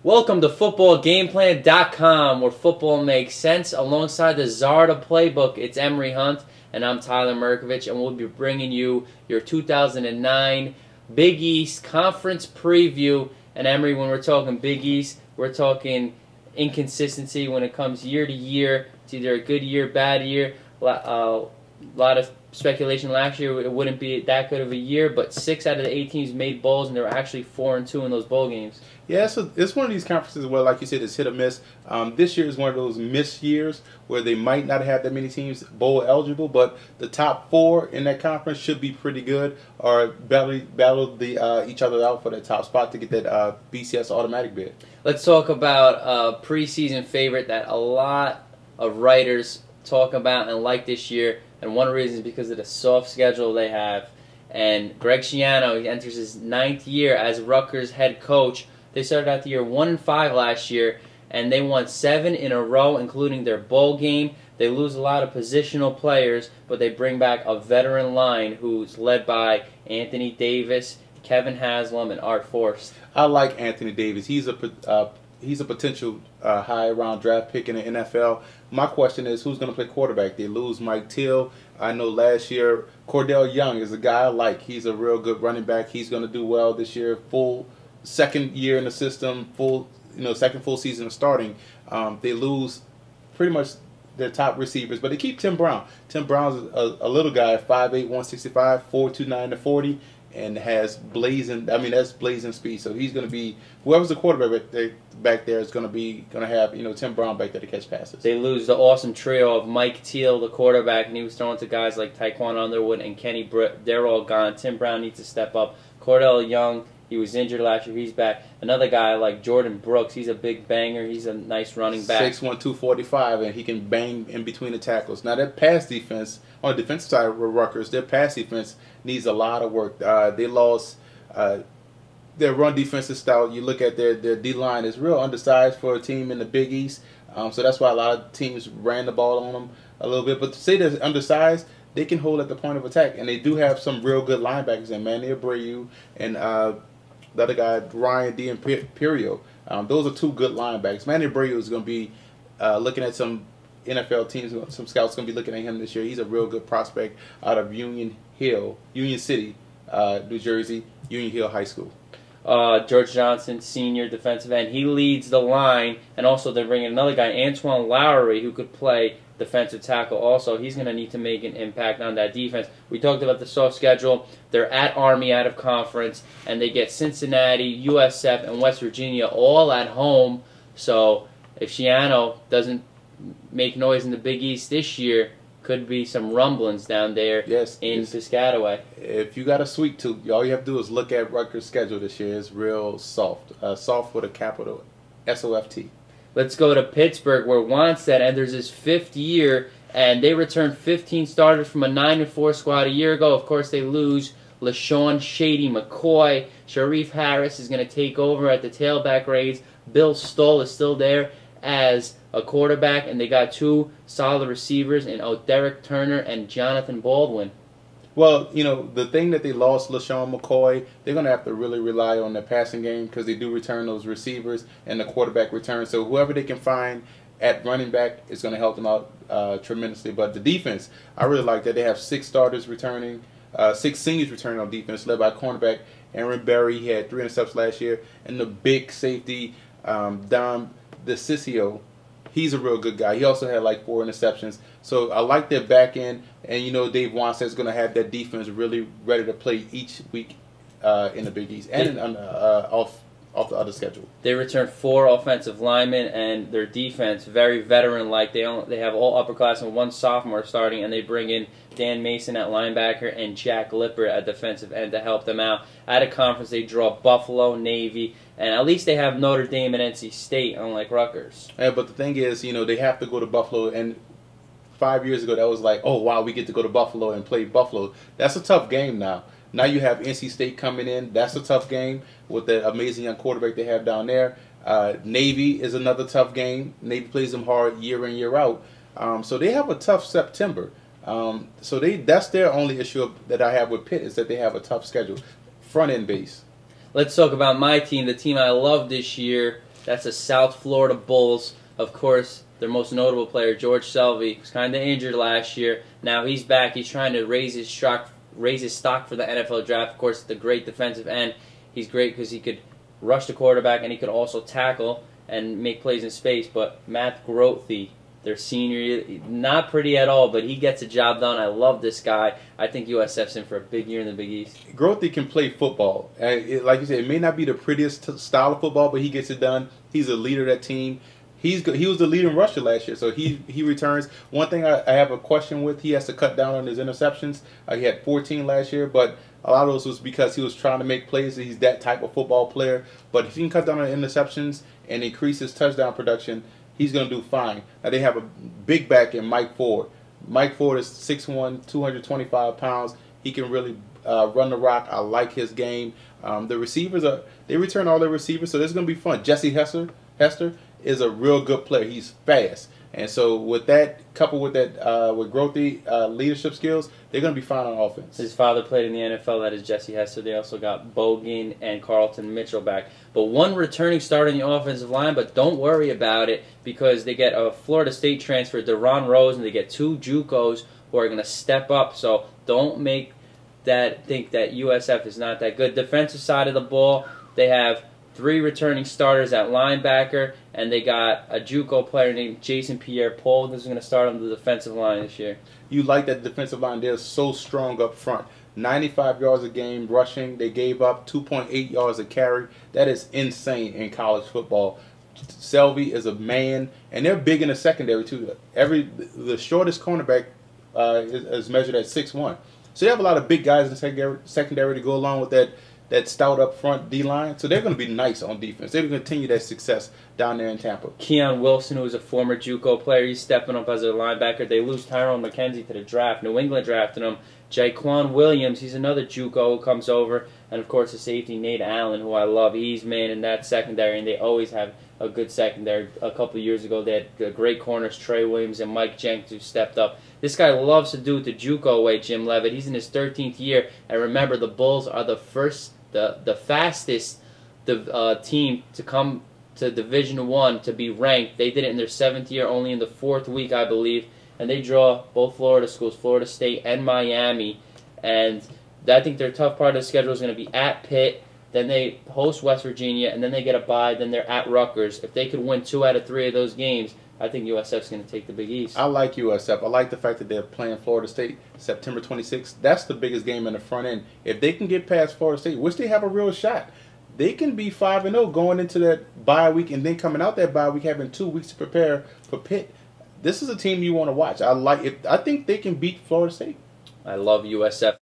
Welcome to footballgameplan.com, where football makes sense. Alongside the Zarda playbook, it's Emery Hunt, and I'm Tyler Merkovich, and we'll be bringing you your 2009 Big East Conference preview. And Emery, when we're talking Big East, we're talking inconsistency when it comes year to year. It's either a good year, bad year. A lot of speculation last year it wouldn't be that good of a year, but 6 out of the 8 teams made bowls, and they were actually 4-2 in those bowl games. Yeah, so it's one of these conferences where, like you said, it's hit or miss. This year is one of those missed years where they might not have that many teams bowl eligible, but the top 4 in that conference should be pretty good, or battle each other out for that top spot to get that BCS automatic bid. Let's talk about a preseason favorite that a lot of writers talk about and like this year, and one reason is because of the soft schedule they have. And Greg Schiano, he enters his 9th year as Rutgers head coach. They started out the year 1-5 last year, and they won 7 in a row, including their bowl game. They lose a lot of positional players, but they bring back a veteran line who's led by Anthony Davis, Kevin Haslam, and Art Forst. I like Anthony Davis. He's a potential high-round draft pick in the NFL. My question is, who's going to play quarterback? They lose Mike Till. I know last year Cordell Young is a guy I like. He's a real good running back. He's going to do well this year. Second year in the system, second full season of starting. They lose pretty much their top receivers, but they keep Tim Brown. Tim Brown's a little guy, 5'8", 165, 4.29 to 40, and has that's blazing speed. So he's going to be, whoever's the quarterback back there is going to have Tim Brown back there to catch passes. They lose the awesome trio of Mike Teal, the quarterback, and he was throwing to guys like Tyquan Underwood and Kenny Britt. They're all gone. Tim Brown needs to step up. Cordell Young, he was injured last year. He's back. Another guy like Jordan Brooks. He's a big banger. He's a nice running back. 6'1", 245, and he can bang in between the tackles. Now, their pass defense, on the defensive side of Rutgers, their pass defense needs a lot of work. They lost their run defense is stout. You look at their D-line is real undersized for a team in the Big East. So that's why a lot of teams ran the ball on them a little bit. But to say they're undersized, they can hold at the point of attack. And they do have some real good linebackers in Manny Abreu and the other guy, Ryan D'Imperio. Those are 2 good linebackers. Manny Abreu is going to be looking at some NFL teams. Some scouts going to be looking at him this year. He's a real good prospect out of Union City, New Jersey, Union Hill High School. George Johnson, senior defensive end. He leads the line, and also they're bringing another guy, Antoine Lowry, who could play defensive tackle also. He's going to need to make an impact on that defense. We talked about the soft schedule. They're at Army out of conference, and they get Cincinnati, USF, and West Virginia all at home. So if Schiano doesn't make noise in the Big East this year, could be some rumblings down there in Piscataway. If you got a sweet tooth, all you have to do is look at Rutgers' schedule this year. It's real soft. Soft with a capital S-O-F-T. Let's go to Pittsburgh, where Wannstedt enters his 5th year, and they returned 15 starters from a 9-4 squad a year ago. Of course, they lose LaShawn Shady McCoy. Sharif Harris is going to take over at the tailback reins. Bill Stoll is still there as a quarterback, and they got 2 solid receivers in Derek Turner and Jonathan Baldwin. Well, the thing that they lost LaShawn McCoy, they're going to have to really rely on their passing game because they do return those receivers and the quarterback return. So whoever they can find at running back is going to help them out tremendously. But the defense, I really like that. They have 6 starters returning, 6 seniors returning on defense, led by cornerback Aaron Berry. He had 3 interceptions last year. And the big safety, Dom DeCiccio, he's a real good guy. He also had like 4 interceptions. So I like their back end. And Dave Wannstedt's going to have that defense really ready to play each week in the Big East and off the other schedule. They return 4 offensive linemen, and their defense very veteran-like. They have all upperclassmen, 1 sophomore starting, and they bring in Dan Mason at linebacker and Jack Lippert at defensive end to help them out. At a conference, they draw Buffalo, Navy, and at least they have Notre Dame and NC State, unlike Rutgers. Yeah, but the thing is, they have to go to Buffalo, and 5 years ago, that was like, oh, wow, we get to go to Buffalo and play Buffalo. That's a tough game now. Now you have NC State coming in. That's a tough game with the amazing young quarterback they have down there. Navy is another tough game. Navy plays them hard year in, year out. So they have a tough September. That's their only issue that I have with Pitt is that they have a tough schedule, front-end base. Let's talk about my team, the team I love this year, That's the South Florida Bulls. Of course, their most notable player, George Selvey, was kind of injured last year. Now he's back. He's trying to raise his stock for the NFL draft. Of course, the great defensive end. He's great because he could rush the quarterback and he could also tackle and make plays in space. But Matt Grothe, their senior, not pretty at all, but he gets the job done. I love this guy. I think USF's in for a big year in the Big East. Grothe can play football. Like you said, it may not be the prettiest style of football, but he gets it done. He's a leader of that team. He was the leading rusher last year, so he returns. One thing I have a question with, he has to cut down on his interceptions. He had 14 last year, but a lot of those was because he was trying to make plays. He's that type of football player. But if he can cut down on interceptions and increase his touchdown production, he's going to do fine. Now, they have a big back in Mike Ford. Mike Ford is 6'1", 225 pounds. He can really run the rock. I like his game. The receivers, they return all their receivers, so this is going to be fun. Jesse Hester is a real good player. He's fast. And so with that, coupled with that, with Grothe leadership skills, they're going to be fine on offense. His father played in the NFL. That is Jesse Hester. They also got Bogan and Carlton Mitchell back. But one returning starter in the offensive line, but don't worry about it because they get a Florida State transfer, DeRon Rose, and they get 2 JUCOs who are going to step up. So don't think that USF is not that good. Defensive side of the ball, they have 3 returning starters at linebacker, and they got a JUCO player named Jason Pierre-Paul who's going to start on the defensive line this year. You like that defensive line. They're so strong up front. 95 yards a game rushing. They gave up 2.8 yards a carry. That is insane in college football. Selvey is a man, and they're big in the secondary too. The shortest cornerback is measured at 6'1". So you have a lot of big guys in the secondary to go along with that stout up front D-line. So they're going to be nice on defense. They're going to continue that success down there in Tampa. Keon Wilson, who is a former JUCO player, he's stepping up as a linebacker. They lose Tyrone McKenzie to the draft. New England drafted him. Jaquan Williams, he's another JUCO who comes over. And, of course, the safety, Nate Allen, who I love. He's man in that secondary, and they always have a good secondary. A couple of years ago, they had great corners, Trey Williams and Mike Jenkins, who stepped up. This guy loves to do it the JUCO way, Jim Levitt. He's in his 13th year. And remember, the Bulls are the fastest team to come to Division I to be ranked. They did it in their 7th year, only in the 4th week, I believe. And they draw both Florida schools, Florida State and Miami. And I think their tough part of the schedule is going to be at Pitt. Then they host West Virginia, and then they get a bye. Then they're at Rutgers. If they could win 2 out of 3 of those games, I think USF's going to take the Big East. I like USF. I like the fact that they're playing Florida State September 26th. That's the biggest game in the front end. If they can get past Florida State, which they have a real shot, they can be 5-0 going into that bye week and then coming out that bye week having 2 weeks to prepare for Pitt. This is a team you want to watch. I think they can beat Florida State. I love USF.